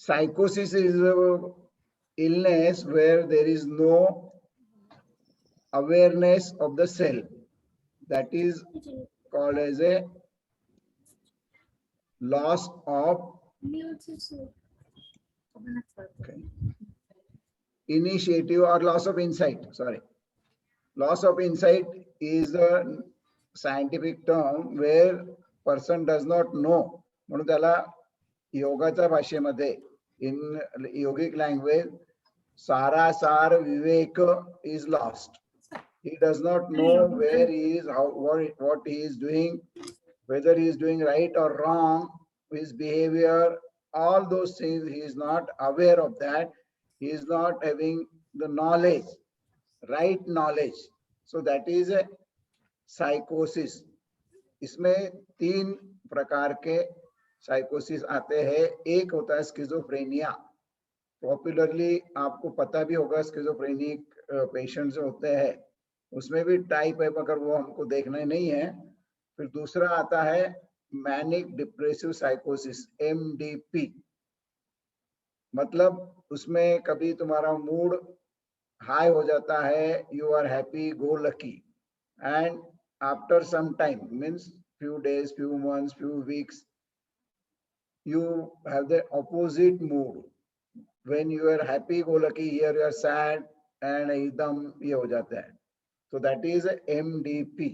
Psychosis is a illness where there is no awareness of the self. That is called as a loss of initiative or loss of insight. Sorry. Loss of insight is a scientific term where person does not know. म्हणून त्याला योगाच्या भाषेमध्ये in yogic language सारासार विवेक is lost. He does not know where he is, how what he is doing, whether he is doing right or wrong, his behavior, all those things he is not aware of that. He is not having the knowledge, right knowledge. So that is a psychosis. इसमें 3 प्रकार के साइकोसिस आते हैं. एक होता है schizophrenia. Popularly आपको पता भी होगा स्किज़ोफ्रेनिक पेशेंट जो होते हैं उसमें भी टाइप है, मगर वो हमको देखना नहीं है. फिर दूसरा आता है मैनिक डिप्रेसिव साइकोसिस, MDP. मतलब उसमें कभी तुम्हारा मूड हाई हो जाता है, you are happy go lucky, and after some time means few days, few months, few weeks, you have the opposite mood. When you are happy go lucky, here you are sad and एकदम ये हो जाता है. So that is MDP.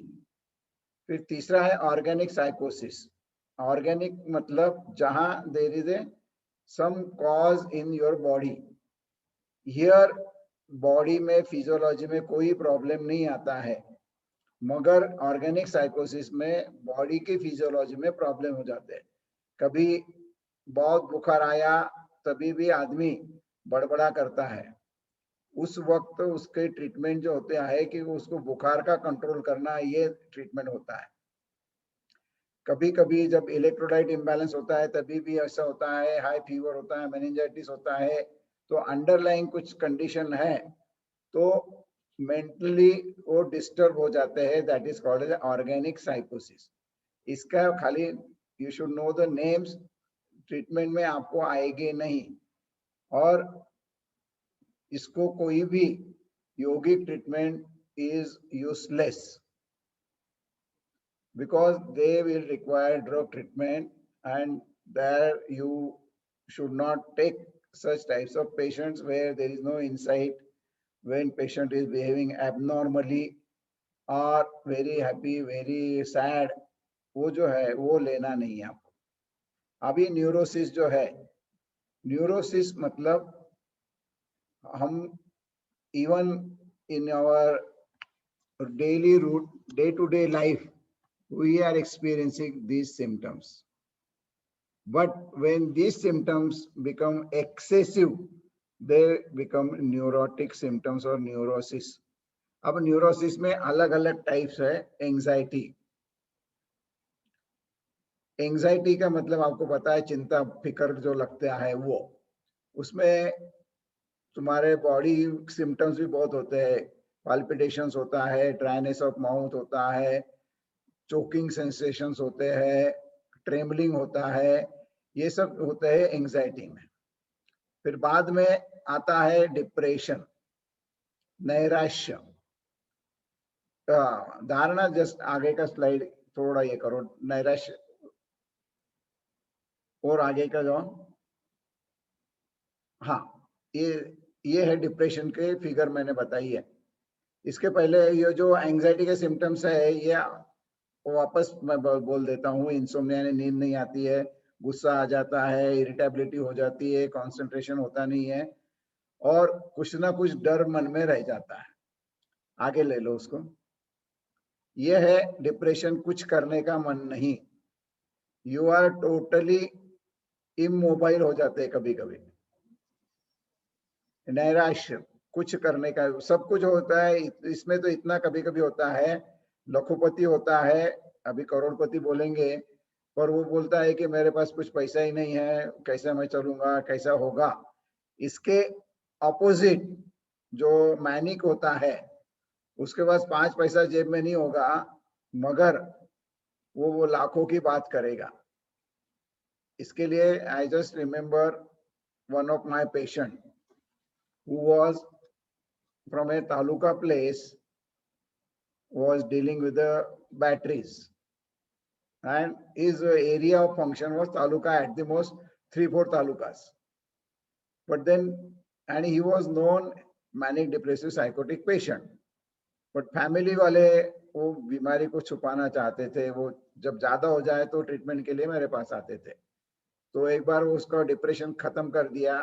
फिर तीसरा है organic साइकोसिस. Organic मतलब जहां there is a some cause in your body. Here body में फिजियोलॉजी में कोई प्रॉब्लम नहीं आता है, मगर ऑर्गेनिक साइकोसिस में बॉडी की फिजियोलॉजी में प्रॉब्लम हो जाते हैं. कभी बहुत बुखार आया तभी भी आदमी बड़बड़ा करता है. उस वक्त उसके ट्रीटमेंट जो होते हैं कि उसको बुखार का कंट्रोल करना, ये ट्रीटमेंट होता है. कभी कभी जब इलेक्ट्रोलाइट इम्बैलेंस होता है तभी भी ऐसा होता है, हाई फीवर होता है, मेनिंजाइटिस होता है, तो अंडरलाइंग कुछ कंडीशन है तो मेंटली वो डिस्टर्ब हो जाते हैं. That is called as organic साइकोसिस. इसका खाली you should know the names, treatment में आपको आएंगे नहीं, और इसको कोई भी योगिक treatment is useless because they will require drug treatment, and there you should not take such types of patients where there is no insight, when patient is behaving abnormally or very happy, very sad, वो जो है वो लेना नहीं है आपको. अभी neurosis जो है, न्यूरोसिस मतलब हम even in our daily route day to day life we are experiencing these symptoms, but when these symptoms become excessive, they become neurotic symptoms or neurosis. अब न्यूरोसिस में अलग अलग टाइप्स है. एंजाइटी का मतलब आपको पता है, चिंता फिक्र जो लगता है वो. उसमें तुम्हारे बॉडी सिम्टम्स भी बहुत होते हैं. पाल्पिटेशंस होता है, ड्राइनेस ऑफ माउथ होता है, चोकिंग सेंसेशंस होते हैं, ट्रेमलिंग होता है, ये सब होते हैं एंजाइटी में. फिर बाद में आता है डिप्रेशन, नैराश्य. धारणा जस्ट आगे का स्लाइड थोड़ा ये करो, नैराश्य और आगे का जो, हाँ ये है डिप्रेशन के फिगर मैंने बताई है. इसके पहले ये जो एंजाइटी के सिम्टम्स है ये वापस मैं बोल देता हूँ. इंसोम्निया, नींद नहीं आती है, गुस्सा आ जाता है, इरिटेबिलिटी हो जाती है, कंसंट्रेशन होता नहीं है, और कुछ ना कुछ डर मन में रह जाता है. आगे ले लो उसको. ये है डिप्रेशन, कुछ करने का मन नहीं. यू आर टोटली इमोबाइल हो जाते हैं कभी कभी. नैराश्य, कुछ करने का, सब कुछ होता है इसमें. तो इतना कभी कभी होता है, लखोपति होता है, अभी करोड़पति बोलेंगे, पर वो बोलता है कि मेरे पास कुछ पैसा ही नहीं है, कैसा मैं चलूंगा, कैसा होगा. इसके ऑपोजिट जो मैनिक होता है, उसके पास 5 पैसा जेब में नहीं होगा, मगर वो लाखों की बात करेगा. इसके लिए I just remember one of my patient who was from a taluka place was dealing with the batteries, and his area of function was taluka at the most 3-4 talukas. But then, and he was known manic depressive psychotic patient. But family वाले वो बीमारी को छुपाना चाहते थे, वो जब ज्यादा हो जाए तो ट्रीटमेंट के लिए मेरे पास आते थे। तो एक बार वो उसका डिप्रेशन खत्म कर दिया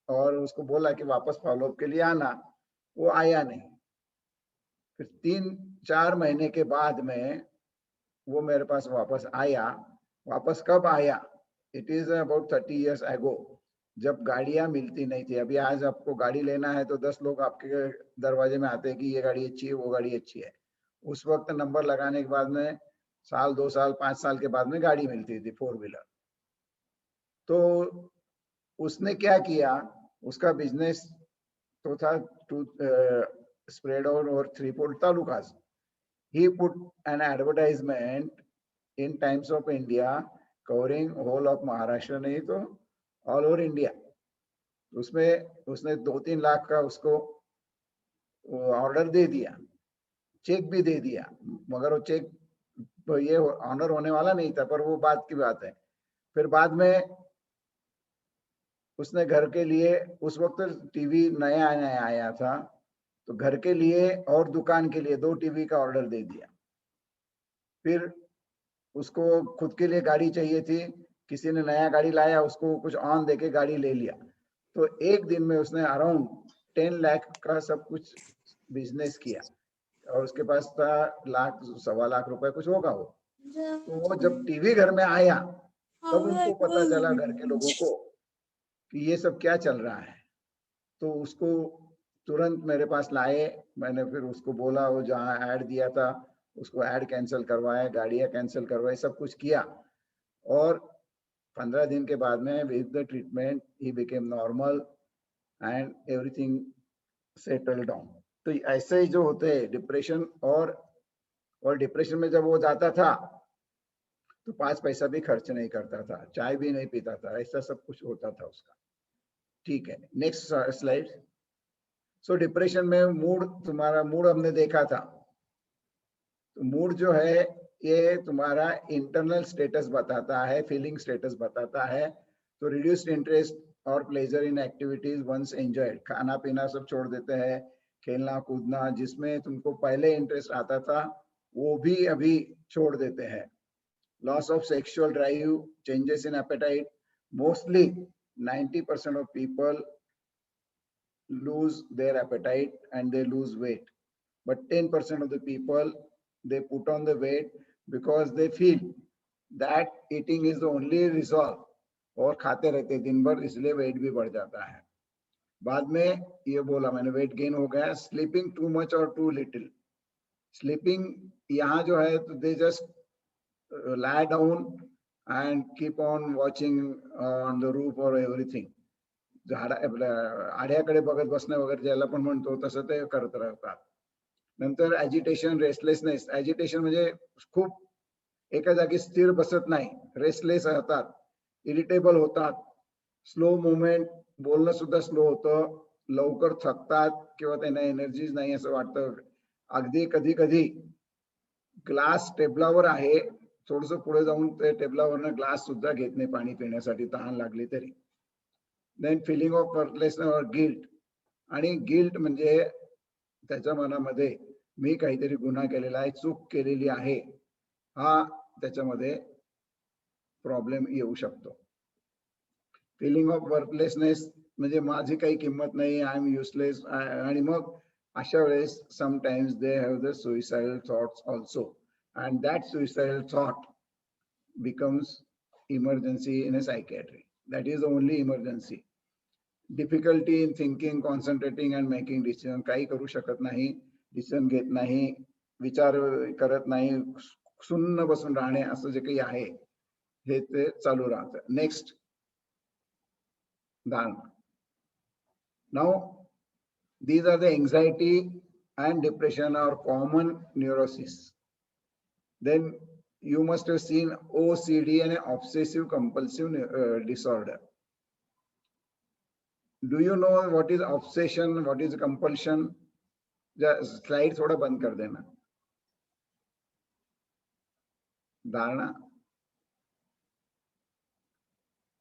और उसको बोला कि वापस फॉलोअप के लिए आना, वो आया नहीं। फिर 3-4 महीने के बाद में वो मेरे पास वापस आया। वापस कब आया? It is about 30 years ago, जब गाड़ियां मिलती नहीं थी। अभी आज आपको गाड़ी लेना है तो 10 लोग आपके दरवाजे में आते हैं कि ये गाड़ी अच्छी है, वो गाड़ी अच्छी है। उस वक्त नंबर लगाने के बाद में साल, 2 साल, 5 साल के बाद में गाड़ी मिलती थी 4 व्हीलर। तो उसने क्या किया, उसका बिजनेस तो था to spread out over 3-4 talukas. He put an advertisement in Times of India covering whole of Maharashtra, नहीं तो all over India. उसमें उसने 2-3 लाख का उसको ऑर्डर दे दिया, चेक भी दे दिया, मगर वो चेक तो ये ऑनर होने वाला नहीं था, पर वो बात की बात है। फिर बाद में उसने घर के लिए, उस वक्त टीवी नया नया आया था, तो घर के लिए और दुकान के लिए 2 टीवी का ऑर्डर दे दिया। फिर उसको खुद के लिए गाड़ी चाहिए थी, किसी ने नया गाड़ी लाया, उसको कुछ ऑन देके गाड़ी ले लिया। तो एक दिन में उसने अराउंड 10 लाख का सब कुछ बिजनेस किया, और उसके पास था लाख, 1.25 लाख रुपए कुछ होगा वो। तो वो जब टीवी घर में आया तब उनको पता चला, घर के लोगों को, कि ये सब क्या चल रहा है। तो उसको तुरंत मेरे पास लाए। मैंने फिर उसको बोला, वो जहाँ ऐड दिया था उसको ऐड कैंसिल करवाया, गाड़ियाँ कैंसिल करवाई, सब कुछ किया। और 15 दिन के बाद में with the treatment he became normal and everything settle down. तो ऐसे ही जो होते हैं डिप्रेशन, और डिप्रेशन में जब वो जाता था तो 5 पैसा भी खर्च नहीं करता था, चाय भी नहीं पीता था, ऐसा सब कुछ होता था उसका। ठीक है, नेक्स्ट स्लाइड। सो डिप्रेशन में मूड, तुम्हारा मूड हमने देखा था। तो मूड जो है ये तुम्हारा इंटरनल स्टेटस बताता है, फीलिंग स्टेटस बताता है। तो रिड्यूस्ड इंटरेस्ट और pleasure in activities once enjoyed, खाना पीना सब छोड़ देते हैं, खेलना कूदना जिसमें तुमको पहले इंटरेस्ट आता था वो भी अभी छोड़ देते हैं। Loss of sexual drive, changes in appetite, mostly 90% of people lose their appetite and they lose weight, but 10% of the people they put on the weight because they feel that eating is the only resolve, और खाते रहते दिन भर, इसलिए wait भी बढ़ जाता है। बाद में ये बोला मैंने, वेट गेन हो गया। स्लीपिंग टू मच और टू लिटिल, स्लीपिंग यहाँ जो है तो they just lie down and keep on watching on the roof or everything, झाडा आड्याकडे बघत बसणं वगैरे ज्याला पण म्हणतो तसं ते करत राहतात। नंतर ॲजिटेशन, रेस्टलेसनेस, ॲजिटेशन म्हणजे खूप एका जागी स्थिर बसत नाही, रेस्टलेस राहतात, इरिटेबल होतात, स्लो मुवमेंट, बोलणं सुद्धा स्लो होतं, लवकर थकतात किंवा त्यांना एनर्जीज नाही असं वाटतं। अगदी कधी कधी ग्लास टेबलावर आहे, थोडस पुढे जाऊन ते टेबलावरनं ग्लास सुद्धा घेत नाही पाणी पिण्यासाठी, तहान लागली तरी। देन फिलिंग ऑफ वर्थलेसनेस और गिल्ट, आणि गिल्ट म्हणजे त्याच्या मनामध्ये मी काहीतरी गुन्हा केलेला आहे, चूक केलेली आहे, हा त्याच्यामध्ये प्रॉब्लेम येऊ शकतो। फिलिंग ऑफ वर्थलेसनेस म्हणजे माझी काही किंमत नाही, आय एम युजलेस, आणि मग अशा वेळेस sometimes they have the suicidal thoughts also, and that suicidal thought becomes emergency in a psychiatry. That is the only emergency. Difficulty in thinking, concentrating and making decision, काही करू शकत नाही, decision घेत नाही, विचार करत नाही, सुन्न बसून राहणे, असं जे काही आहे हे ते चालू राहतं। नेक्स्ट धारणा. Now these are the anxiety and depression are common neuroses. Then you must have seen OCD and obsessive compulsive disorder. Do you know what is obsession, what is compulsion? Slide थोड़ा बंद कर देना। धारणा,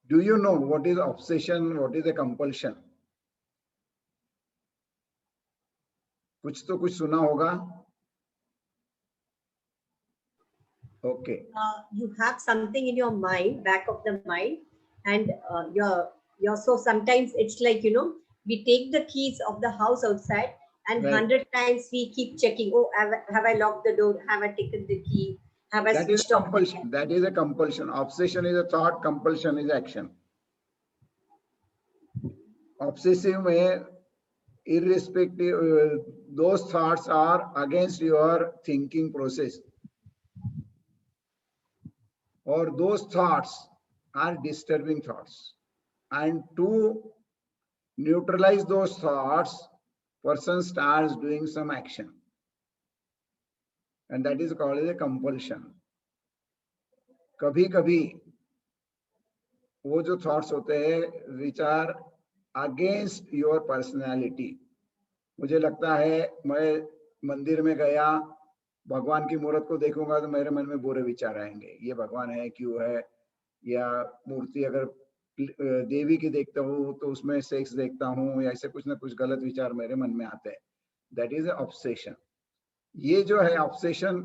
do you know what is obsession, what is a compulsion? कुछ तो कुछ सुना होगा। Okay. You have something in your mind, back of the mind, and you're so sometimes it's like, you know, we take the keys of the house outside and Right. 100 times we keep checking, oh, have I locked the door, have I taken the key, have I That is switched off the compulsion. fan? That is a compulsion. Obsession is a thought, compulsion is action. Obsessive में irrespective, those thoughts are against your thinking process, or those thoughts are disturbing thoughts, and to neutralize those thoughts, person starts doing some action, and that is called as a compulsion. कभी कभी वो जो thoughts होते हैं which are against your personality, मुझे लगता है मैं मंदिर में गया, भगवान की मूर्त को देखूंगा तो मेरे मन में बुरे विचार आएंगे, ये भगवान है क्यों है, या मूर्ति अगर देवी की देखता हूँ तो उसमें सेक्स देखता हूँ, या ऐसे कुछ ना कुछ गलत विचार मेरे मन में आते हैं। That is obsession. ये जो है ऑब्सेशन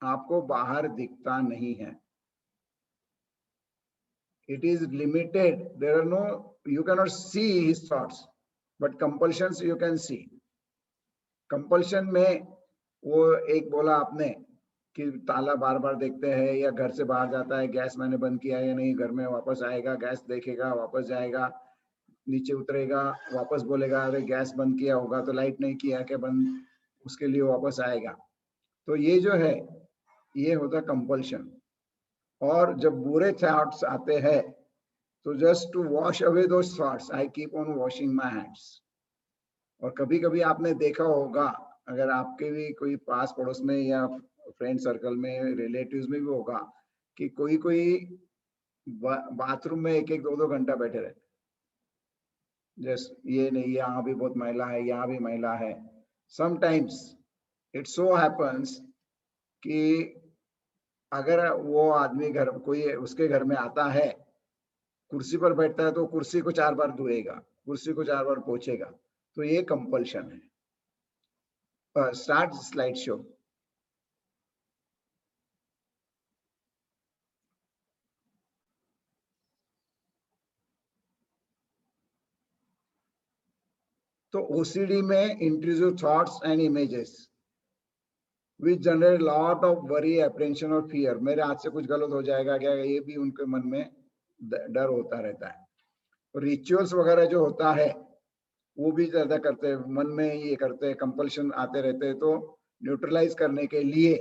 आपको बाहर दिखता नहीं है, it is limited, there are no, you cannot see his thoughts, but compulsions you can see. compulsion में वो एक बोला आपने कि ताला बार बार देखते हैं, या घर से बाहर जाता है, गैस मैंने बंद किया या नहीं, घर में वापस आएगा, गैस देखेगा, वापस जाएगा, नीचे उतरेगा, वापस बोलेगा अरे गैस बंद किया होगा तो लाइट नहीं किया क्या बंद, उसके लिए वापस आएगा। तो ये जो है ये होता कंपल्शन। और जब बुरे थॉट्स आते हैं तो just to wash away those thoughts I keep on washing my hands. और कभी कभी आपने देखा होगा, अगर आपके भी कोई पास पड़ोस में या फ्रेंड सर्कल में, रिलेटिव्स में भी होगा, कि कोई कोई बाथरूम में एक एक दो दो घंटा बैठे रहते, जस्ट ये नहीं, यहाँ भी बहुत मैला है, यहाँ भी मैला है। समटाइम्स इट सो हैपन्स कि अगर वो आदमी घर कोई उसके घर में आता है, कुर्सी पर बैठता है तो कुर्सी को 4 बार धोएगा, कुर्सी को 4 बार पोछेगा, तो ये कंपल्शन है। Start slide show. तो ओसीडी में intrusive thoughts and images which generate lot of worry, apprehension और फियर। मेरे हाथ से कुछ गलत हो जाएगा क्या, ये भी उनके मन में डर होता रहता है। रिचुअल्स वगैरह जो होता है वो भी ज्यादा करते हैं, मन में ये करते हैं, कंपल्शन आते रहते हैं, तो न्यूट्रलाइज करने के लिए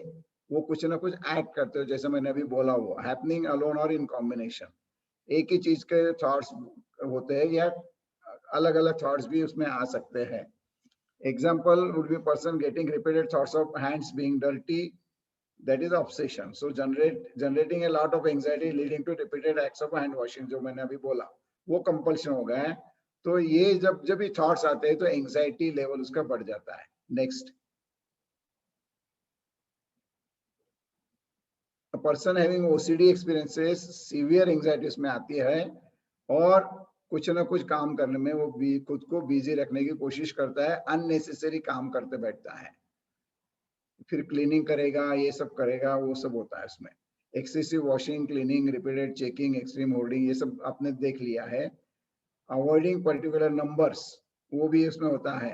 वो कुछ ना कुछ एक्ट करते हो, जैसे मैंने अभी बोला, वो हैपनिंग अलोन और इन कॉम्बिनेशन। एक ही चीज के थॉट्स होते हैं या अलग अलग थॉट्स भी उसमें आ सकते हैं। Example would be person getting repeated thoughts of hands being dirty, that is obsession. So generating a lot of anxiety leading to repeated acts of hand washing, जो मैंने अभी बोला वो कंपल्शन हो गया है। तो ये जब ये थॉट्स आते हैं तो एंजाइटी लेवल उसका बढ़ जाता है। Next, a person having OCD experiences severe anxiety उसमें आती है, और कुछ ना कुछ काम करने में वो भी खुद को बिजी रखने की कोशिश करता है, अननेसेसरी काम करते बैठता है, फिर क्लीनिंग करेगा, ये सब करेगा, वो सब होता है उसमें। Excessive washing, cleaning, repeated checking, extreme holding, ये सब आपने देख लिया है। अवॉइडिंग पर्टिकुलर नंबर्स, वो भी इसमें होता है।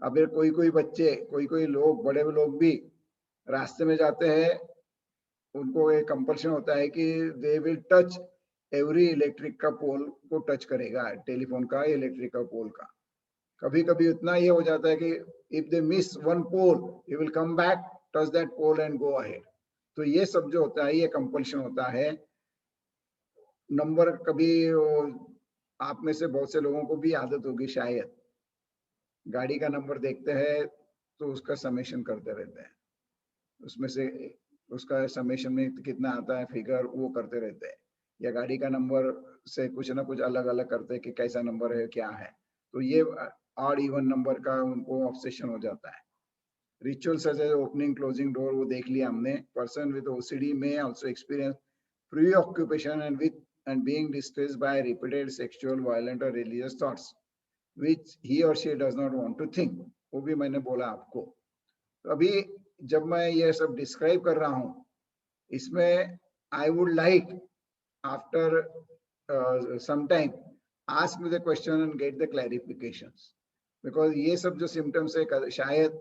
अब कोई कोई बच्चे, कोई कोई लोग, बड़े लोग भी रास्ते में जाते हैं, उनको एक कंपल्शन होता है कि they will touch every electric का पोल को टच करेगा, टेलीफोन का, इलेक्ट्रिक का पोल का। कभी कभी इतना ये हो जाता है कि if they miss one pole he will come back, touch that pole and go ahead. तो ये सब जो होता है ये कंपल्शन होता है। नंबर, कभी आप में से बहुत से लोगों को भी आदत होगी शायद, गाड़ी का नंबर देखते हैं तो उसका समेशन करते रहते हैं, उसमें से उसका समेशन में कितना आता है फिगर, वो करते रहते हैं, या गाड़ी का नंबर से कुछ ना कुछ अलग अलग करते हैं कि कैसा नंबर है क्या है। तो ये ऑड इवन नंबर का उनको ऑब्सेशन हो जाता है। Ritual such as opening closing door वो देख लिया हमने। पर्सन विद ओसीडी में also experience preoccupation and being distressed by repeated sexual, violent or religious thoughts which he or she does not want to think। वो भी मैंने बोला आपको। तो अभी जब मैं ये सब डिस्क्राइब कर रहा हूँ, इसमें I would like after some time ask me the question and get the clarifications, because ये सब जो symptoms है शायद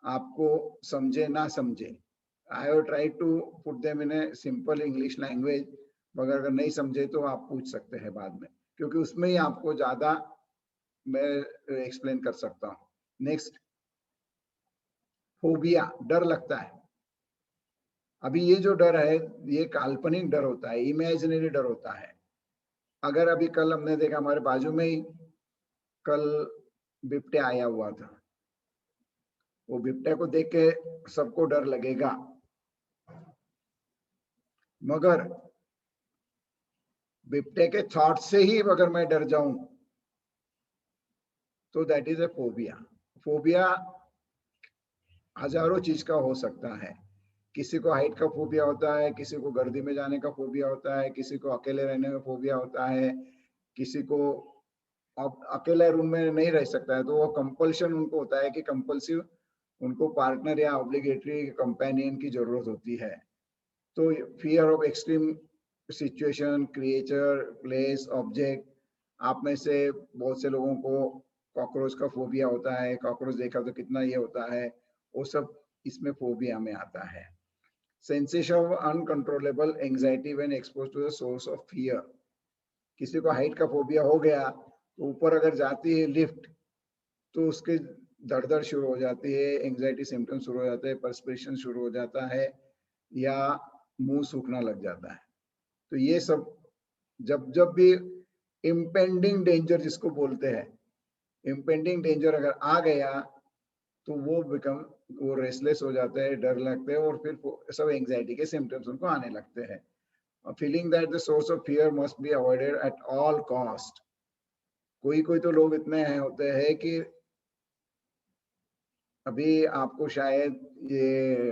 आपको समझे ना समझे। I have tried to put them in a simple English language, मगर अगर नहीं समझे तो आप पूछ सकते हैं बाद में, क्योंकि उसमें ही आपको ज्यादा मैं एक्सप्लेन कर सकता हूँ। नेक्स्ट, फोबिया, डर लगता है। अभी ये जो डर है ये काल्पनिक डर होता है, इमेजिनरी डर होता है। अगर अभी कल हमने देखा हमारे बाजू में ही कल बिबटे आया हुआ था, वो बिबटे को देख के सबको डर लगेगा, मगर बिबटे के थॉट से ही अगर मैं डर जाऊं तो that is a phobia. Phobia हजारों चीज का हो सकता है। किसी को हाइट का फोबिया होता है, किसी को गर्दी में जाने का फोबिया होता है, किसी को अकेले रहने का फोबिया होता है, किसी को अकेले रूम में नहीं रह सकता है तो वो कंपल्शन उनको होता है कि कंपल्सिव उनको पार्टनर या ऑब्लिगेटरी कंपेनियन की जरूरत होती है। तो fear of extreme situation, creature, place, object. आप में से बहुत से लोगों को कॉकरोच का फोबिया होता है, कॉकरोच देखा तो कितना ये होता है, वो सब इसमें फोबिया में आता है। Sensation of uncontrollable anxiety when exposed to the source of fear. किसी को हाइट का फोबिया हो गया तो ऊपर अगर जाती है लिफ्ट तो उसके दर्द शुरू हो जाती है, एंजाइटी सिम्टम शुरू हो जाते हैं, पर्सपिरेशन शुरू हो जाता है या मुंह सूखना लग जाता है। तो ये सब जब जब भी इम्पेंडिंग डेंजर जिसको बोलते हैं, इम्पेंडिंग डेंजर अगर आ गया तो वो रेस्टलेस हो जाते हैं, डर लगते हैं और फिर सब एंजाइटी के सिम्टम्स उनको आने लगते हैं। Feeling that the source of fear must be avoided at all cost. कोई कोई तो लोग इतने हैं होते हैं कि अभी आपको शायद ये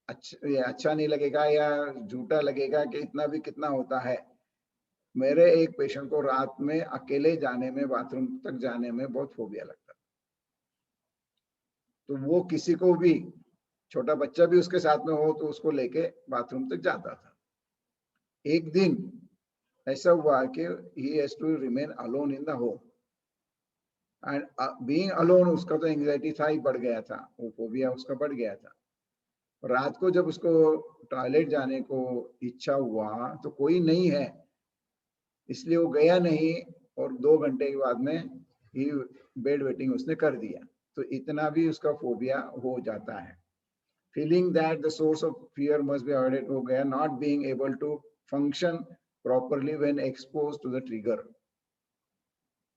अच्छा नहीं लगेगा या झूठा लगेगा कि इतना भी कितना होता है। मेरे एक पेशेंट को रात में अकेले जाने में, बाथरूम तक जाने में बहुत फोबिया लगता, तो वो किसी को भी, छोटा बच्चा भी उसके साथ में हो तो उसको लेके बाथरूम तक जाता था। एक दिन ऐसा हुआ कि he has to remain alone in the home and being alone उसका तो एंजाइटी था ही, बढ़ गया था, वो फोबिया उसका बढ़ गया था। रात को जब उसको टॉयलेट जाने को इच्छा हुआ तो कोई नहीं है, इसलिए वो गया नहीं और 2 घंटे के बाद में ही बेड वेटिंग उसने कर दिया। तो इतना भी उसका फोबिया हो जाता है। Feeling that the source of fear must be avoided हो गया। Not being able to function properly when exposed to the trigger.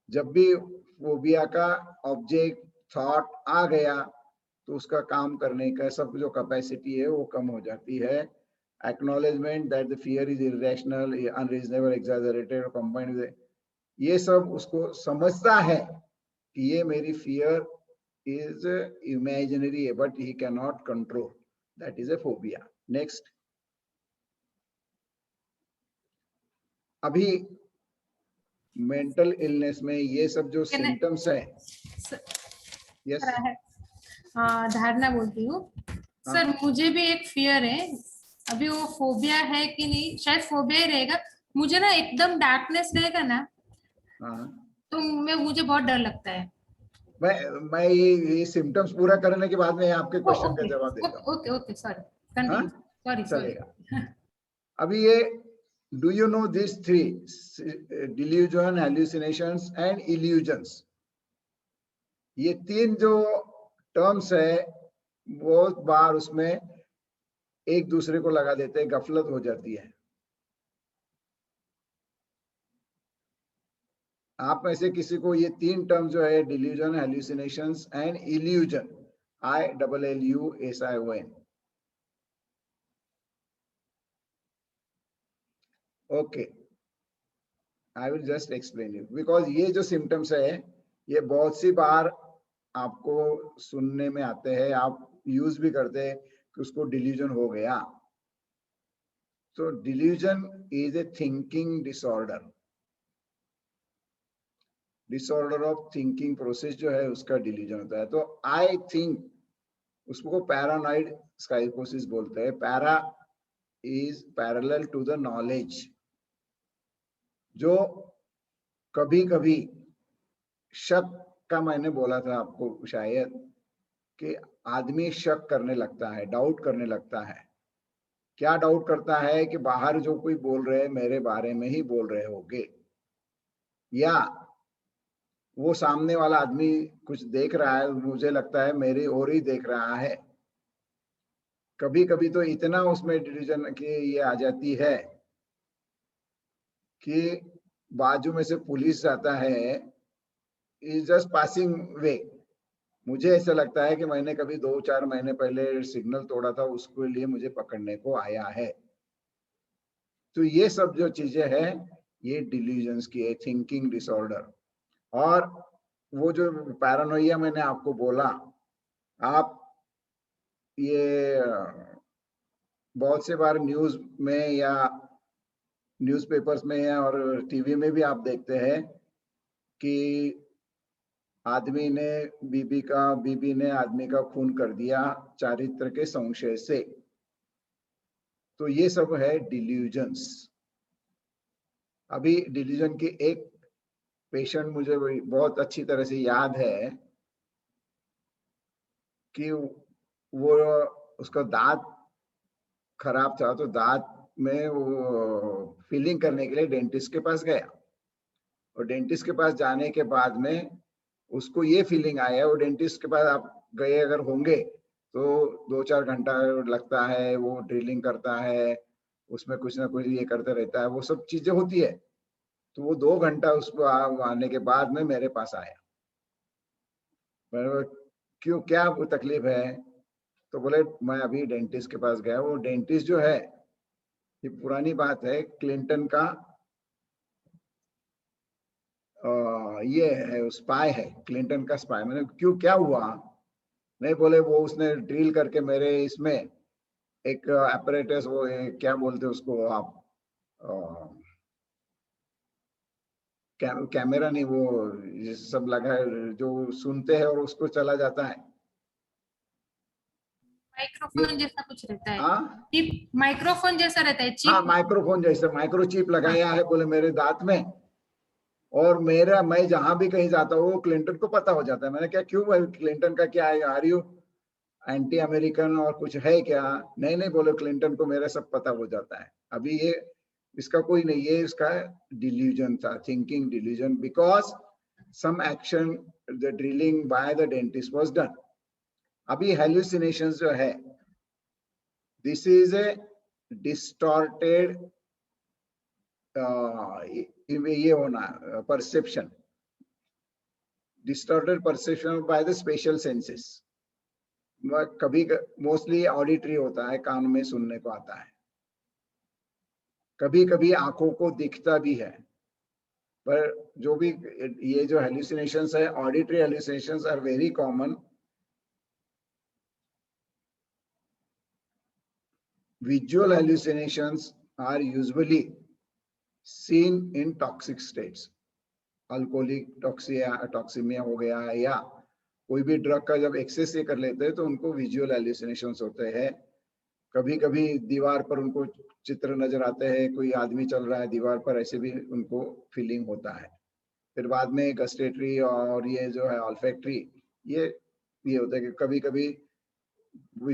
जब भी फोबिया का ऑब्जेक्ट थॉट आ गया तो उसका काम करने का सब जो कैपेसिटी है वो कम हो जाती है। Acknowledgement that the fear is irrational, unreasonable, exaggerated और कंबाइंड विद, ये सब उसको समझता है कि ये मेरी fear is imaginary but he cannot control, that is a phobia। next, अभी मेंटल इलनेस में ये सब जो सिम्टम्स है, यस धारणा बोलती हूँ सर, मुझे भी एक फियर है, अभी वो फोबिया है कि नहीं, शायद फोबिया ही रहेगा। मुझे ना एकदम डार्कनेस रहेगा ना, तो मुझे बहुत डर लगता है। मैं ये सिम्टम्स पूरा करने के बाद में आपके क्वेश्चन का जवाब देता हूँ। Okay okay sorry, continue, sorry चलेगा। अभी ये do you know this 3 delusion, hallucinations and illusions, ये 3 जो टर्म्स है बहुत बार उसमें एक दूसरे को लगा देते हैं, गफलत हो जाती है। आप में से किसी को ये 3 टर्म जो है delusion, hallucinations and illusion, ILLUSION, okay, I will just explain you, because ये जो सिम्टम्स है ये बहुत सी बार आपको सुनने में आते हैं, आप यूज भी करते हैं कि उसको डिल्यूजन हो गया। तो delusion is a thinking disorder, disorder of thinking process जो है उसका डिल्यूजन होता है। तो आई थिंक उसको पैरानॉइड साइकोसिस बोलते हैं। Para is parallel to the knowledge, जो कभी कभी शक का, मैंने बोला था आपको शायद, कि आदमी शक करने लगता है, डाउट करने लगता है। क्या डाउट करता है? कि बाहर जो कोई बोल रहे हैं मेरे बारे में ही बोल रहे होंगे, या वो सामने वाला आदमी कुछ देख रहा है, मुझे लगता है मेरी ओर ही देख रहा है। कभी कभी तो इतना उसमें डिल्यूजन की ये आ जाती है कि बाजू में से पुलिस जाता है, इज जस्ट पासिंग वे, मुझे ऐसा लगता है कि मैंने कभी 2-4 महीने पहले सिग्नल तोड़ा था, उसके लिए मुझे पकड़ने को आया है। तो ये सब जो चीजें हैं ये डिल्यूजन्स की है, थिंकिंग डिसऑर्डर। और वो जो पैरानोइया मैंने आपको बोला, आप ये बहुत से बार न्यूज में या न्यूज़पेपर्स में और टीवी में भी आप देखते हैं कि आदमी ने बीबी ने आदमी का खून कर दिया चारित्र के संशय से। तो ये सब है डिल्यूजन्स। अभी डिल्यूजन की एक पेशेंट मुझे बहुत अच्छी तरह से याद है कि वो, उसका दांत खराब था, तो दांत में वो फिलिंग करने के लिए डेंटिस्ट के पास गया, और डेंटिस्ट के पास जाने के बाद में उसको ये फीलिंग आया, वो डेंटिस्ट के पास आप गए अगर होंगे तो 2-4 घंटा लगता है, वो ड्रिलिंग करता है, उसमें कुछ ना कुछ ये करते रहता है, वो सब चीजें होती है। तो वो 2 घंटा उसको आने के बाद में मेरे पास आया। मैंने, क्यों, क्या वो तकलीफ है? तो बोले मैं अभी डेंटिस्ट के पास गया। वो डेंटिस्ट जो है, ये पुरानी बात है, क्लिंटन का ये है, स्पाई है, क्लिंटन का स्पाई। मैंने, क्यों, क्या हुआ? नहीं, बोले वो उसने ड्रिल करके मेरे इसमें एक apparatus, वो क्या बोलते हैं उसको आप, कैमरा नहीं, वो ये सब लगा है जो सुनते हैं और उसको चला जाता है, माइक्रोफोन जैसा कुछ रहता है, हाँ चिप, माइक्रोफोन जैसा रहता है, हाँ, चिप। माइक्रोफोन जैसे माइक्रोचिप हाँ, लगाया है बोले मेरे दांत में। और मैं जहां भी कहीं जाता हूँ वो क्लिंटन को पता हो जाता है। मैंने क्या, क्यों भाई, क्लिंटन का क्या है, आर यू एंटी अमेरिकन और कुछ है क्या? नहीं नहीं, बोले क्लिंटन को मेरा सब पता हो जाता है। अभी ये इसका कोई नहीं, ये इसका डिल्यूजन था, thinking delusion, because some action the drilling by the dentist was done. अभी हेलुसिनेशंस जो है, दिस इज ए डिस्टॉर्टेड ये होना, perception, distorted perception by the special senses. कभी मोस्टली ऑडिटरी होता है, कान में सुनने को आता है, कभी कभी आंखों को दिखता भी है। पर जो भी ये जो हेलुसिनेशंस है, auditory hallucinations are very common. Visual hallucinations are usually seen in toxic states, alcoholic toxaemia हो गया, या कोई भी ड्रग का जब एक्सेस ये कर लेते हैं तो उनको विजुअल हेलुसिनेशंस होते हैं। कभी कभी दीवार पर उनको चित्र नजर आते हैं, कोई आदमी चल रहा है दीवार पर, ऐसे भी उनको फीलिंग होता है। फिर बाद में गस्टेटरी और ये जो है ऑल्फैक्टरी, ये होता है कि कभी कभी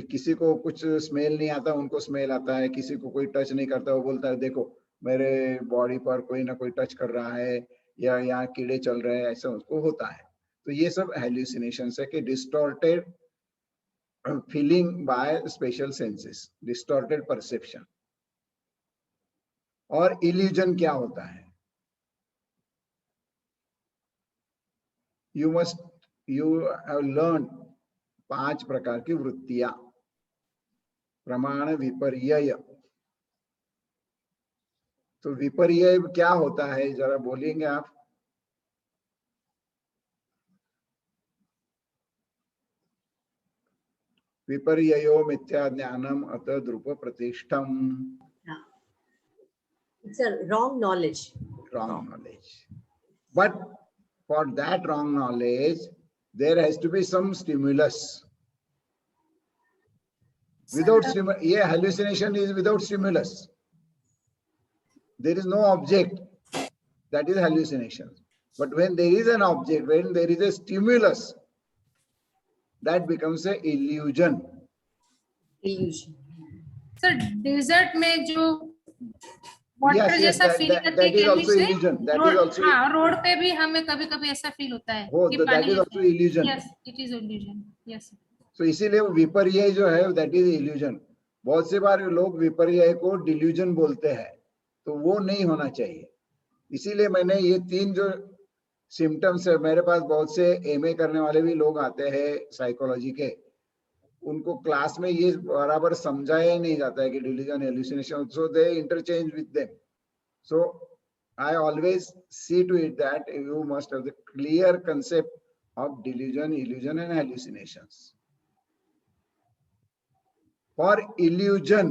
किसी को कुछ स्मेल नहीं आता, उनको स्मेल आता है। किसी को कोई टच नहीं करता, वो बोलता है देखो मेरे बॉडी पर कोई ना कोई टच कर रहा है, या यहाँ कीड़े चल रहे हैं, ऐसा उसको होता है। तो ये सब हेल्यूसिनेशंस है कि distorted feeling by special senses, distorted perception. और इल्यूजन क्या होता है? यू हैव लर्न 5 प्रकार की वृत्तियां, प्रमाण, विपर्यय। तो विपर्यय क्या होता है, जरा बोलेंगे आप? विपर्ययो मिथ्या ज्ञानम अत द्रुप प्रतिष्ठम. It's a wrong knowledge. Wrong knowledge. But for that wrong knowledge, there has to be some stimulus. Without stimulus, yeah, hallucination is without stimulus. There is no object. That is hallucination. But when there is an object, when there is a stimulus, that becomes a illusion. Illusion. Sir desert में जो water Yes, yes, जैसा feel करते that is हैं also illusion. That is also. हाँ, road पे भी हमें कभी कभी ऐसा फील होता है Oh, कि that पानी is also illusion. Yes it is illusion yes So इसीलिए वो विपर्यय जो है that is illusion. बहुत सी बार लोग विपर्यय को डिल्यूजन बोलते हैं, तो वो नहीं होना चाहिए. इसीलिए मैंने ये 3 जो सिम्टम्स है, मेरे पास बहुत से एमए करने वाले भी लोग आते हैं साइकोलॉजी के, उनको क्लास में ये बराबर समझाया ही नहीं जाता है कि delusion hallucination, so they interchange with them. So I always see to it that you must have the clear concept of delusion, illusion and hallucinations. For illusion,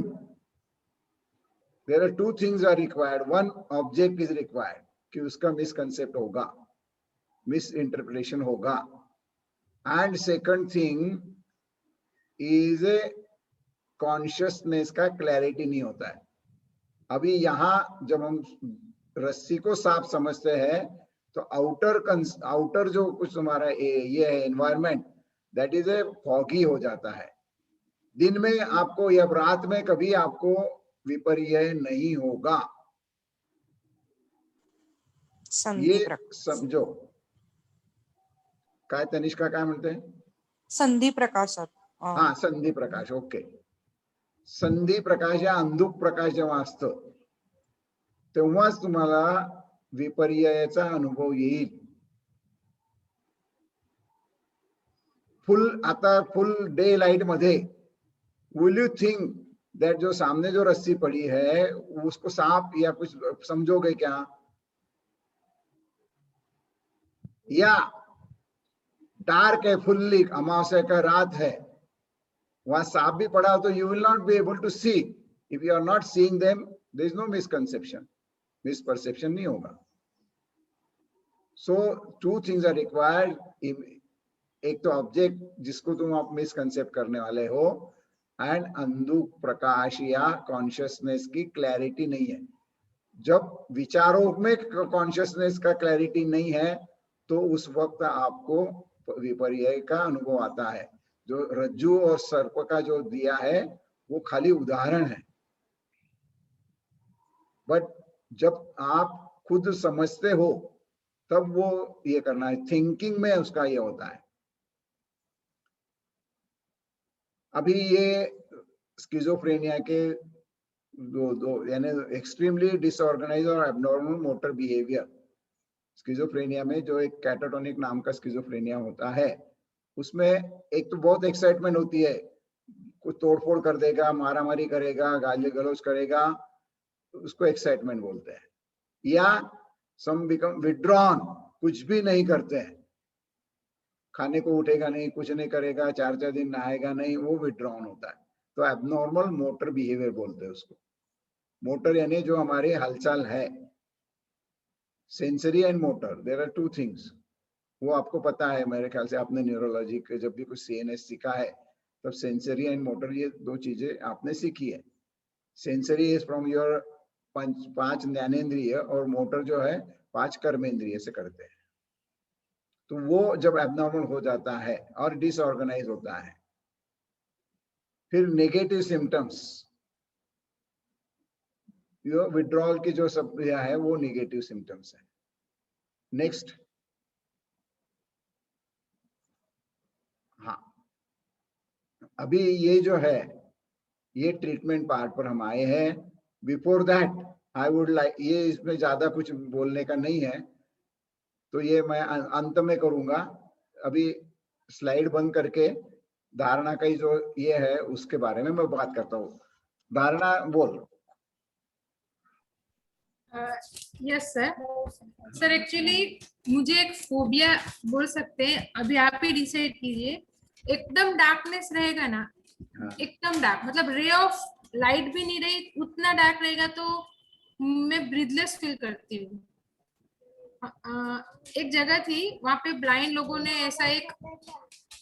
there are 2 things are required. One object is required कि उसका misconcept होगा, misinterpretation होगा. And second thing is a consciousness का clarity नहीं होता है. अभी यहाँ जब हम रस्सी को सांप समझते हैं तो आउटर जो कुछ हमारा ये है environment, that is a foggy हो जाता है. दिन में आपको या रात में कभी आपको विपर्यय नहीं होगा. ये समझो. काय तनिष्का काय म्हणते? संधी प्रकाशात. हा, संधी प्रकाश. ओके. संधी प्रकाश या अंधुक प्रकाश जेव्हा असतं तेव्हाच तुम्हाला विपर्ययाचा अनुभव येईल. फुल डे लाइट मध्ये will you think that जो सामने जो रस्सी पड़ी है उसको सांप या कुछ समझोगे क्या? या डार्क है, फुल्ली अमावस्या का रात है, वहां सांप भी पड़ा तो you will not be able to see. If you are not seeing them, there is no misconception. Misperception नहीं होगा. So 2 things are required. एक तो ऑब्जेक्ट जिसको तुम आप मिसकंसेप्ट करने वाले हो, एंड अंधुक प्रकाश या कॉन्शियसनेस की क्लैरिटी नहीं है. जब विचारों में कॉन्शियसनेस का क्लैरिटी नहीं है तो उस वक्त आपको विपर्यय का अनुभव आता है. जो रज्जु और सर्प का जो दिया है वो खाली उदाहरण है, बट जब आप खुद समझते हो तब वो ये करना है. थिंकिंग में उसका ये होता है. अभी ये स्किज़ोफ्रेनिया के दो यानी एक्सट्रीमली डिसऑर्गेनाइज और एबनॉर्मल मोटर बिहेवियर. स्किज़ोफ्रेनिया में जो एक कैटाटोनिक नाम का स्किज़ोफ्रेनिया होता है, उसमें एक तो बहुत एक्साइटमेंट होती है, कुछ तोड़फोड़ कर देगा, मारामारी करेगा, गाली गलौज करेगा, उसको एक्साइटमेंट बोलते हैं. या सम बिकम विड्रॉन, कुछ भी नहीं करते हैं, खाने को उठेगा नहीं, कुछ नहीं करेगा, 4 दिन नहाएगा नहीं, वो विड्रॉन होता है. तो एबनॉर्मल मोटर बिहेवियर बोलते हैं उसको. मोटर यानी जो हमारे हलचल है, sensory and motor, there are 2 things. वो आपको पता है मेरे ख्याल से, आपने न्यूरोलॉजी के जब भी कुछ सीएनएस सीखा है तब सेंसरी एंड मोटर ये 2 चीजें आपने सीखी है. सेंसरी इज फ्रॉम योर 5 ज्ञानेंद्रिय और मोटर जो है 5 कर्मेंद्रिय से करते हैं. तो वो जब एबनॉर्मल हो जाता है और डिसऑर्गेनाइज होता है, फिर नेगेटिव सिम्टम्स, विड्रॉल की जो सब है वो नेगेटिव सिम्टम्स है. नेक्स्ट. हाँ, अभी ये जो है ये ट्रीटमेंट पार्ट पर हम आए हैं. Before that I would like, ये इसमें ज्यादा कुछ बोलने का नहीं है तो ये मैं अंत में करूंगा. अभी स्लाइड बंद करके धारणा का जो ये है उसके बारे में मैं बात करता हूँ. धारणा बोल. यस सर एक्चुअली मुझे एक फोबिया बोल सकते हैं, अभी आप ही डिसाइड कीजिए। एकदम डार्कनेस रहेगा ना, हाँ, एकदम डार्क मतलब रे ऑफ लाइट भी नहीं रही, उतना डार्क रहेगा तो मैं ब्रीथलेस फील करती हूँ। एक जगह थी, वहां पे ब्लाइंड लोगों ने ऐसा एक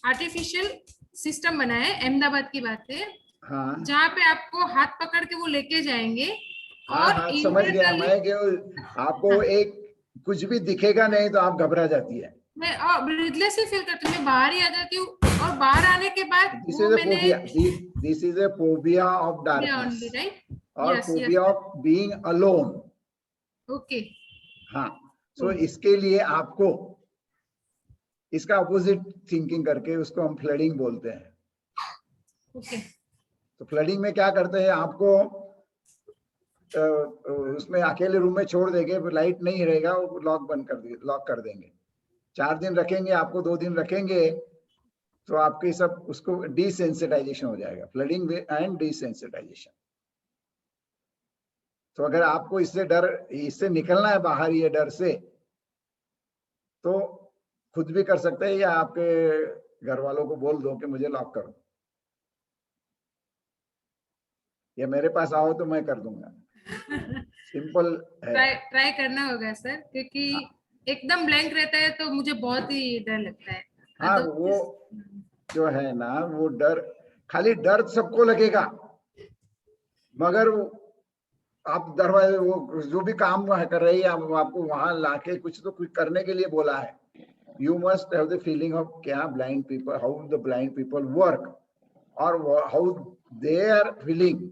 आर्टिफिशियल सिस्टम बनाया है, अहमदाबाद की बात है, हाँ, जहाँ पे आपको हाथ पकड़ के वो लेके जाएंगे हाँ, और हाँ, समझ गया इंटरनली मैं कि आपको एक कुछ भी दिखेगा नहीं तो आप घबरा जाती है। मैं और ब्रीथलेस ही फील करती हूँ, मैं बाहर ही आ जाती हूँ। और बाहर आने के बाद दिस वो इज ए मैंने phobia, this is a phobia of darkness only right. और yes yes phobia of being alone. Okay हाँ, सो इसके लिए आपको इसका अपोजिट थिंकिंग करके उसको हम फ्लडिंग बोलते हैं। ओके तो फ्लडिंग में क्या करते हैं, आपको उसमें अकेले रूम में छोड़ देंगे, लाइट नहीं रहेगा, वो लॉक कर देंगे। 4 दिन रखेंगे आपको, 2 दिन रखेंगे तो आपके सब उसको डिसेंसिटाइजेशन हो जाएगा, फ्लडिंग एंड डिसेंसिटाइजेशन। तो अगर आपको इससे निकलना है बाहर, ये डर से, तो खुद भी कर सकते हैं या आपके घर वालों को बोल दो कि मुझे लॉक करो, या मेरे पास आओ तो मैं कर दूंगा। सिंपल है। ट्राई करना होगा सर, क्योंकि हाँ, एकदम ब्लैंक रहता है तो मुझे बहुत ही डर लगता है। हाँ, वो जो है ना, वो डर, खाली डर सबको लगेगा, मगर आप दरवाजे वो जो भी काम कर रही है, आपको वहां लाके कुछ तो कुछ करने के लिए बोला है। You must have the feeling of क्या blind people, how the blind people work और हाउ दे आर फीलिंग।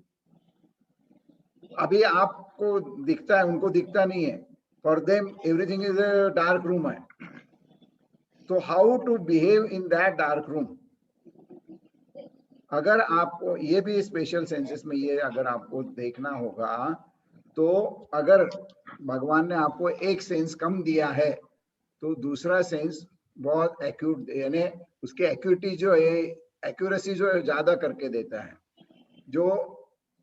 अभी आपको दिखता है, उनको दिखता नहीं है। For them everything is a dark room है, तो how to behave in that dark room. अगर आपको ये भी स्पेशल सेंसेस में ये अगर आपको देखना होगा, तो अगर भगवान ने आपको एक सेंस कम दिया है तो दूसरा सेंस बहुत एक्यूट, यानी उसकी एक्यूटी जो है, एक्यूरेसी जो है ज्यादा करके देता है। जो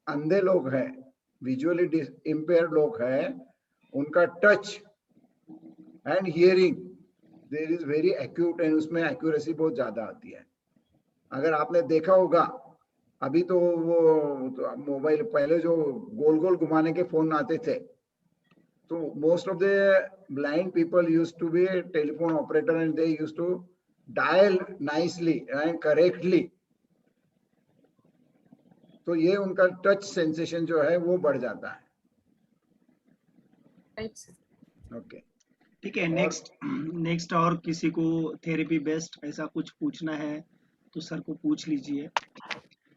अंधे लोग हैं, विजुअली इम्पेयर्ड लोग हैं, उनका touch and hearing there is very acute and उसमें एक्यूरेसी बहुत ज्यादा आती है। अगर आपने देखा होगा, अभी तो वो तो मोबाइल पहले जो गोल गोल घुमाने के फोन आते थे, तो most of the blind people used to be a telephone operator and they used to dial nicely and correctly. तो ये उनका टच सेंसेशन जो है वो बढ़ जाता है। ओके, ठीक है। नेक्स्ट और किसी को थेरेपी बेस्ड ऐसा कुछ पूछना है तो सर को पूछ लीजिए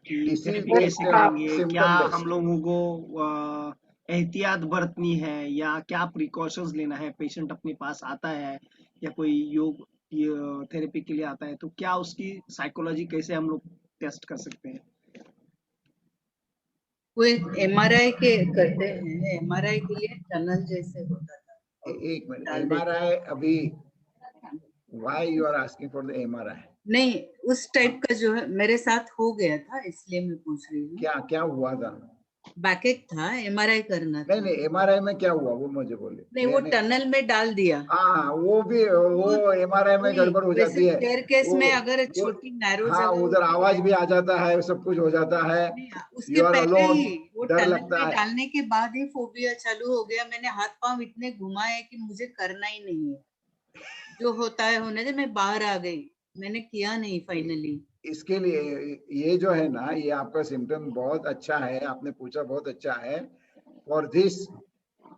कि थेरेपी कैसे करेंगे, क्या हम लोगों को एहतियात बरतनी है या क्या प्रिकॉशंस लेना है। पेशेंट अपने पास आता है या कोई योग थेरेपी के लिए आता है, तो क्या उसकी साइकोलॉजी कैसे हम लोग टेस्ट कर सकते हैं। वो एमआरआई के करते हैं, एमआरआई के लिए टनल जैसे होता था। एक मिनट, एमआरआई अभी why you are asking for the MRI? नहीं, उस टाइप का जो है मेरे साथ हो गया था, इसलिए मैं पूछ रही हूँ। क्या क्या हुआ था? बैकएक था, एमआरआई करना था। नहीं, एमआरआई में क्या हुआ वो मुझे बोले। नहीं, वो टनल में डाल दिया। हाँ, वो भी वो एमआरआई में गड़बड़ हो जाती है। स्टेयरकेस में अगर छोटी नैरो हाँ, जगह, उधर आवाज भी आ जाता है, सब कुछ हो जाता है। उसके पहले ही वो डर टनल लगता में है। डालने के बाद ही फोबिया चालू हो गया। मैंने हाथ पांव इतने घुमाए कि मुझे करना ही नहीं है, जो होता है होने दे। मैं बाहर आ गई, मैंने किया नहीं फाइनली। इसके लिए ये जो है ना, ये आपका सिम्टम बहुत अच्छा है, आपने पूछा बहुत अच्छा है। For this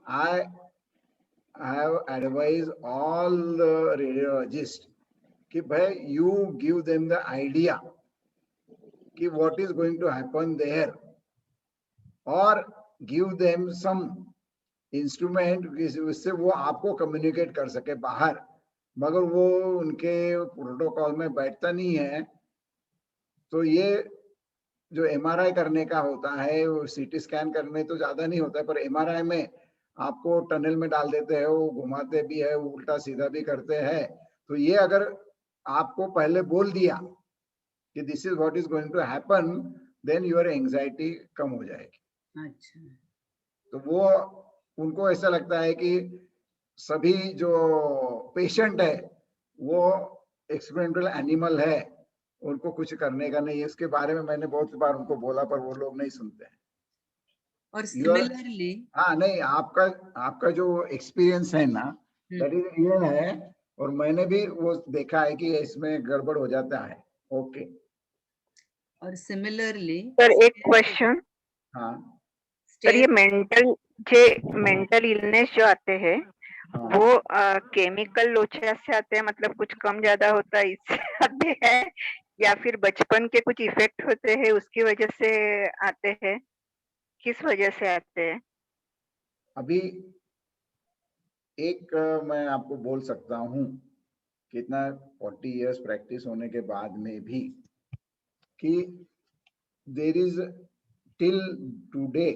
I have advise all the radiologist कि भाई you give them the idea कि what is going to happen there, और गिव देम सम इंस्ट्रूमेंट जिससे वो आपको कम्युनिकेट कर सके बाहर। मगर वो उनके प्रोटोकॉल में बैठता नहीं है। तो ये जो एमआरआई करने का होता है, वो सीटी स्कैन करने तो ज्यादा नहीं होता है, पर एमआरआई में आपको टनल में डाल देते हैं, वो घुमाते भी है, वो उल्टा सीधा भी करते हैं। तो ये अगर आपको पहले बोल दिया कि this is what is going to happen, then your anxiety कम हो जाएगी। अच्छा, तो वो उनको ऐसा लगता है कि सभी जो पेशेंट है वो एक्सपेरिमेंटल एनिमल है, उनको कुछ करने का नहीं है। इसके बारे में मैंने बहुत बार उनको बोला पर वो लोग नहीं सुनते हैं। और सिमिलरली हाँ नहीं, आपका जो एक्सपीरियंस है ना, दैट इज रियल है, और मैंने भी वो देखा है कि इसमें गड़बड़ हो जाता है। ओके। और सिमिलरली सर एक क्वेश्चन, हाँ सर ये मेंटल इलनेस जो आते हैं हाँ, वो केमिकल लोचा से आते हैं, मतलब कुछ कम ज्यादा होता है इससे आते हैं, या फिर बचपन के कुछ इफेक्ट होते हैं उसकी वजह से आते हैं, किस वजह से आते हैं? अभी एक मैं आपको बोल सकता हूँ, कितना 40 इयर्स प्रैक्टिस होने के बाद में भी, कि there is till today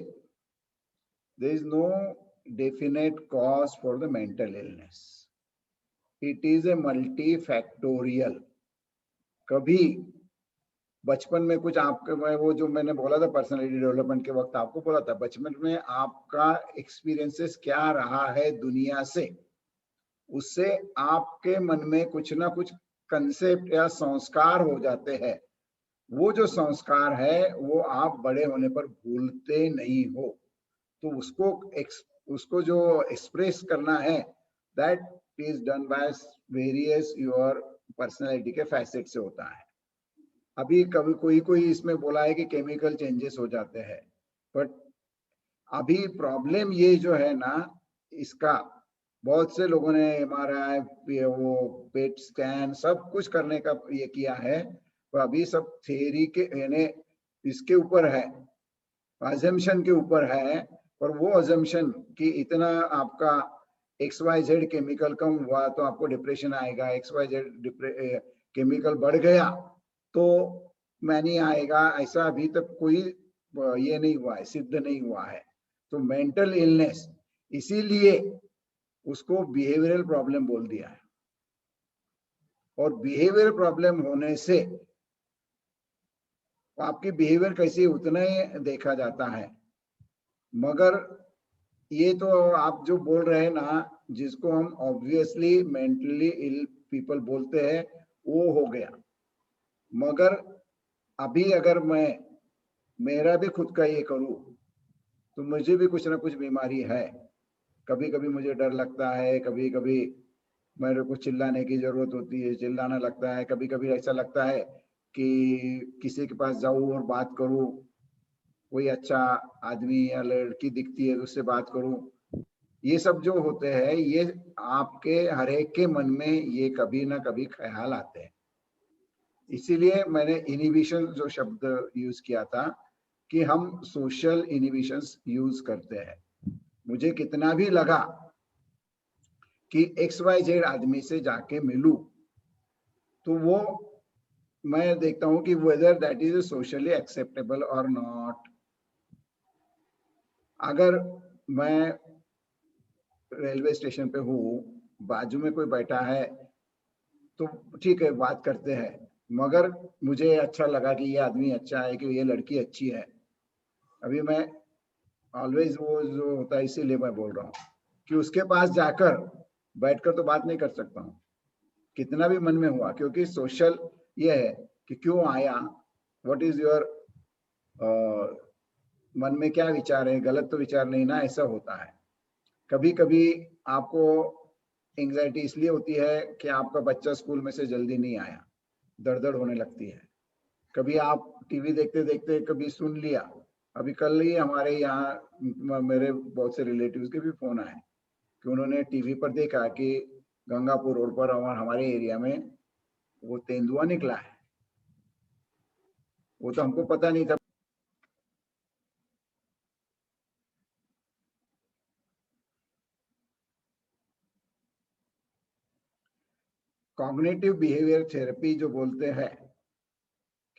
there is no definite cause for the mental illness. It is a multifactorial. कभी बचपन में कुछ आपके, मैं वो जो मैंने बोला था पर्सनालिटी डेवलपमेंट के वक्त आपको बोला था, बचपन में आपका एक्सपीरियंसेस क्या रहा है दुनिया से, उससे आपके मन में कुछ ना कुछ कंसेप्ट या संस्कार हो जाते हैं। वो जो संस्कार है वो आप बड़े होने पर भूलते नहीं हो, तो उसको जो एक्सप्रेस करना है, that is done by various your personality के फैसेट से होता है। अभी कभी कोई इसमें बोला है कि केमिकल चेंजेस हो जाते हैं, बट अभी प्रॉब्लम ये जो है ना, इसका बहुत से लोगों ने MRI, वो पेट स्कैन सब कुछ करने का ये किया है, तो अभी सब थ्योरी के यानी इसके ऊपर है, अजम्पशन के ऊपर है, और वो अजम्पशन कि इतना आपका XYZ केमिकल कम हुआ तो आपको डिप्रेशन आएगा, XYZ केमिकल बढ़ गया तो मैनी आएगा, ऐसा अभी तक कोई ये नहीं हुआ है, सिद्ध नहीं हुआ है। तो मेंटल इलनेस इसीलिए उसको बिहेवियरल प्रॉब्लम बोल दिया है, और बिहेवियरल प्रॉब्लम होने से आपकी बिहेवियर कैसी उतना ही देखा जाता है। मगर ये तो आप जो बोल रहे हैं ना, जिसको हम ऑब्वियसली मेंटली इल पीपल बोलते हैं, वो हो गया। मगर अभी अगर मेरा भी खुद का ये करूं तो मुझे भी कुछ ना कुछ बीमारी है। कभी कभी मुझे डर लगता है, कभी कभी मेरे को चिल्लाने की जरूरत होती है, चिल्लाना लगता है, कभी कभी ऐसा लगता है कि किसी के पास जाऊं और बात करूं, कोई अच्छा आदमी या लड़की दिखती है तो उससे बात करूं। ये सब जो होते हैं, ये आपके हर एक के मन में ये कभी ना कभी ख्याल आते हैं। इसीलिए मैंने इनिबिशन जो शब्द यूज किया था कि हम सोशल इनिबिशंस यूज करते हैं। मुझे कितना भी लगा कि XYZ आदमी से जाके मिलूं, तो वो मैं देखता हूं कि whether that is socially acceptable और नॉट। अगर मैं रेलवे स्टेशन पे हूँ, बाजू में कोई बैठा है तो ठीक है, बात करते हैं, मगर मुझे अच्छा लगा कि ये आदमी अच्छा है, कि ये लड़की अच्छी है, अभी मैं ऑलवेज वो जो होता है, इसीलिए मैं बोल रहा हूँ कि उसके पास जाकर बैठकर तो बात नहीं कर सकता हूँ, कितना भी मन में हुआ, क्योंकि सोशल ये है कि क्यों आया, व्हाट इज योर मन में क्या विचार है, गलत तो विचार नहीं ना, ऐसा होता है। कभी कभी आपको एंजाइटी इसलिए होती है कि आपका बच्चा स्कूल में से जल्दी नहीं आया, दर्द होने लगती है। कभी आप टीवी देखते देखते कभी सुन लिया, अभी कल ही हमारे यहाँ मेरे बहुत से रिलेटिव्स के भी फोन आए कि उन्होंने टीवी पर देखा कि गंगापुर रोड पर और हमारे एरिया में वो तेंदुआ निकला है। वो तो हमको पता नहीं था। कॉग्निटिव बिहेवियर थेरेपी जो बोलते हैं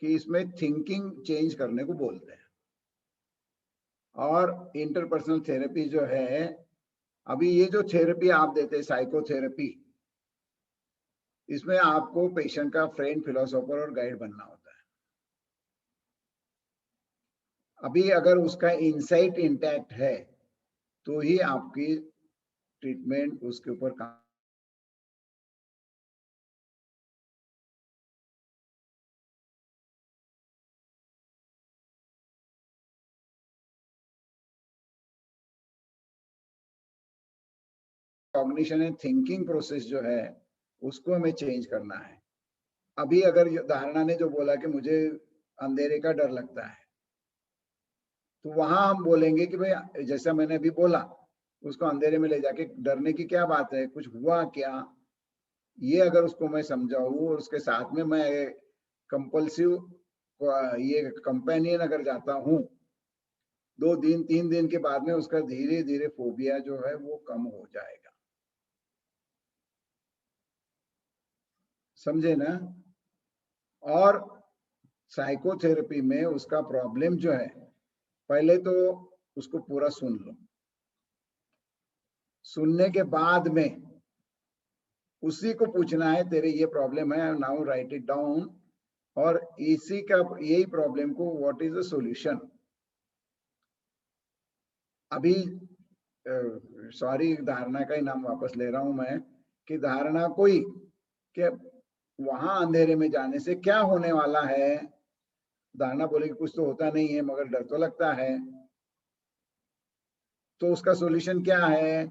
कि इसमें थिंकिंग चेंज करने को बोलते हैं, और इंटरपर्सनल थेरेपी जो है, अभी ये जो थेरेपी आप देते हैं साइकोथेरेपी, इसमें आपको पेशेंट का फ्रेंड, फिलोसोफर और गाइड बनना होता है। अभी अगर उसका इंसाइट इंटैक्ट है तो ही आपकी ट्रीटमेंट उसके ऊपर काम। कॉग्निशन एंड थिंकिंग प्रोसेस जो है उसको हमें चेंज करना है। अभी अगर धारणा ने जो बोला कि मुझे अंधेरे का डर लगता है, तो वहां हम बोलेंगे कि भाई जैसा मैंने अभी बोला, उसको अंधेरे में ले जाके डरने की क्या बात है, कुछ हुआ क्या, ये अगर उसको मैं समझाऊं और उसके साथ में मैं कंपल्सिव ये कंपेनियन अगर जाता हूं, 2 दिन 3 दिन के बाद में उसका धीरे धीरे फोबिया जो है वो कम हो जाएगा। समझे ना? और साइकोथेरेपी में उसका प्रॉब्लम जो है, पहले तो उसको पूरा सुन लो, सुनने के बाद में उसी को पूछना है तेरे ये प्रॉब्लम है, नाउ राइट इट डाउन, और इसी का यही प्रॉब्लम को व्हाट इज द सॉल्यूशन। अभी सॉरी धारणा का ही नाम वापस ले रहा हूं मैं, कि धारणा कोई कि वहां अंधेरे में जाने से क्या होने वाला है, धारणा बोलेगी कुछ तो होता नहीं है मगर डर तो लगता है, तो उसका सॉल्यूशन क्या है,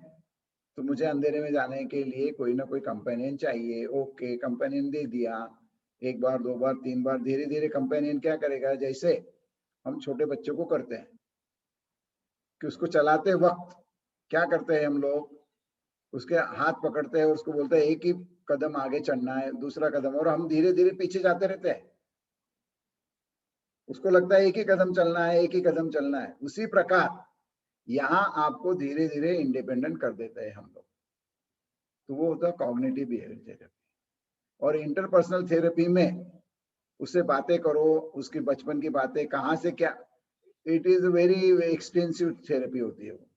तो मुझे अंधेरे में जाने के लिए कोई ना कोई कंपेनियन चाहिए। ओके, कंपेनियन दे दिया, 1 बार 2 बार 3 बार, धीरे धीरे कंपेनियन क्या करेगा, जैसे हम छोटे बच्चों को करते हैं कि उसको चलाते वक्त क्या करते हैं हम लोग, उसके हाथ पकड़ते हैं और उसको बोलते हैं एक ही कदम आगे चढ़ना है, दूसरा कदम, और हम धीरे धीरे पीछे जाते रहते हैं। उसको लगता है एक ही कदम चलना है, एक ही कदम चलना है। उसी प्रकार यहाँ आपको धीरे धीरे इंडिपेंडेंट कर देते हैं हम लोग, तो वो होता है कॉग्निटिव बिहेवियर थेरेपी। और इंटरपर्सनल थेरेपी में उससे बातें करो, उसकी बचपन की बातें, कहाँ से क्या, it is very extensive therapy होती है वो,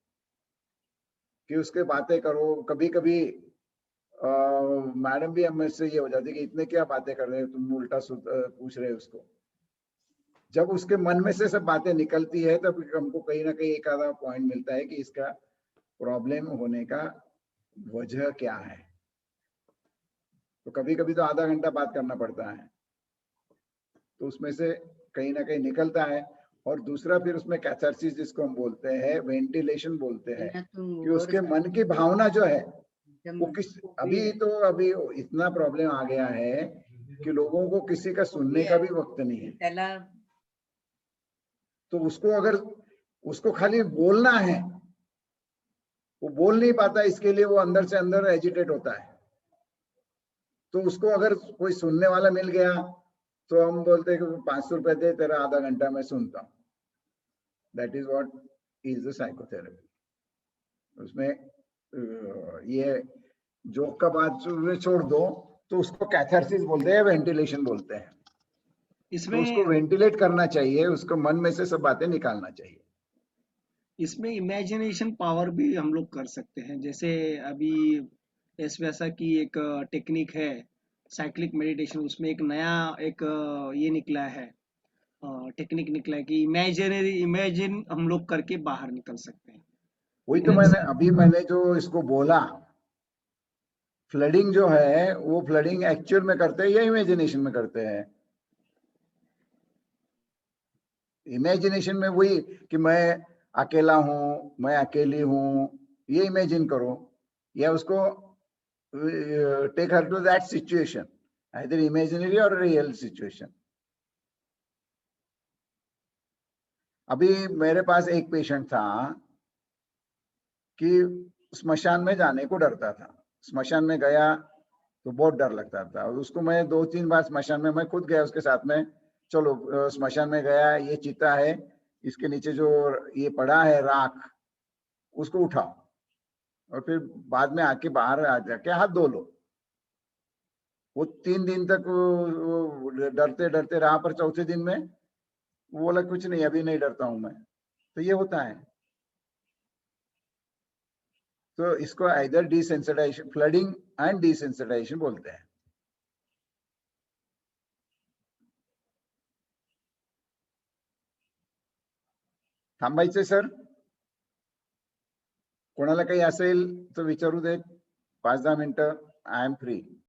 कि उसके बातें करो। कभी कभी मैडम भी हमें से ये हो जाती है कि इतने क्या बातें कर रहे हो तुम, उल्टा पूछ रहे हो उसको। जब उसके मन में से सब बातें निकलती है तब हमको कहीं ना कहीं एक आधा पॉइंट मिलता है कि इसका प्रॉब्लम होने का वजह क्या है। तो कभी कभी तो आधा घंटा बात करना पड़ता है, तो उसमें से कहीं ना कहीं निकलता है। और दूसरा फिर उसमें कैथारसिस जिसको हम बोलते हैं, वेंटिलेशन बोलते हैं, कि उसके मन की भावना जो है वो अभी इतना प्रॉब्लम आ गया है कि लोगों को किसी का सुनने का भी वक्त नहीं है। तो उसको अगर उसको खाली बोलना है, वो बोल नहीं पाता, इसके लिए वो अंदर से अंदर एजिटेट होता है। तो उसको अगर कोई सुनने वाला मिल गया तो हम बोलते हैं कि 500 रुपए दे, तेरा आधा घंटा मैं सुनता हूँ। That is what is the psychotherapy. उसमें ये जोक का बात छोड़ दो, तो उसको कैथारसिस बोलते हैं, वेंटिलेशन बोलते हैं। इसमें तो उसको वेंटिलेट करना चाहिए, उसको मन में से सब बातें निकालना चाहिए। इसमें इमेजिनेशन पावर भी हम लोग कर सकते हैं। जैसे अभी वैसा की एक टेक्निक है साइक्लिक मेडिटेशन, उसमें एक नया एक ये निकला है, टेक्निक निकला है कि इमेजिन हम लोग करके बाहर निकल सकते हैं। वही तो मैंने जो इसको बोला, फ्लडिंग जो है वो फ्लडिंग एक्चुअल में करते हैं या इमेजिनेशन में करते हैं? इमेजिनेशन में वही कि मैं अकेला हूं, मैं अकेली हूं, ये इमेजिन करो, या उसको take her to that situation, either imaginary और रियल सिचुएशन। अभी मेरे पास एक पेशेंट था कि स्मशान में जाने को डरता था। स्मशान में गया तो बहुत डर लगता था, और उसको मैं 2-3 बार स्मशान में मैं खुद गया उसके साथ में, चलो स्मशान में गया, ये चिता है, इसके नीचे जो ये पड़ा है राख, उसको उठाओ और फिर बाद में आके बाहर आ जाके हाथ धो लो। वो 3 दिन तक डरते डरते रहा, पर चौथे दिन में वो बोला कुछ नहीं, अभी नहीं डरता हूं मैं। तो ये होता है। तो इसको either desensitisation, flooding and desensitisation बोलते हैं। थांबायचे सर? कोणाला काही असेल तर विचारू दे. 5-10 मिनिटं. I am free.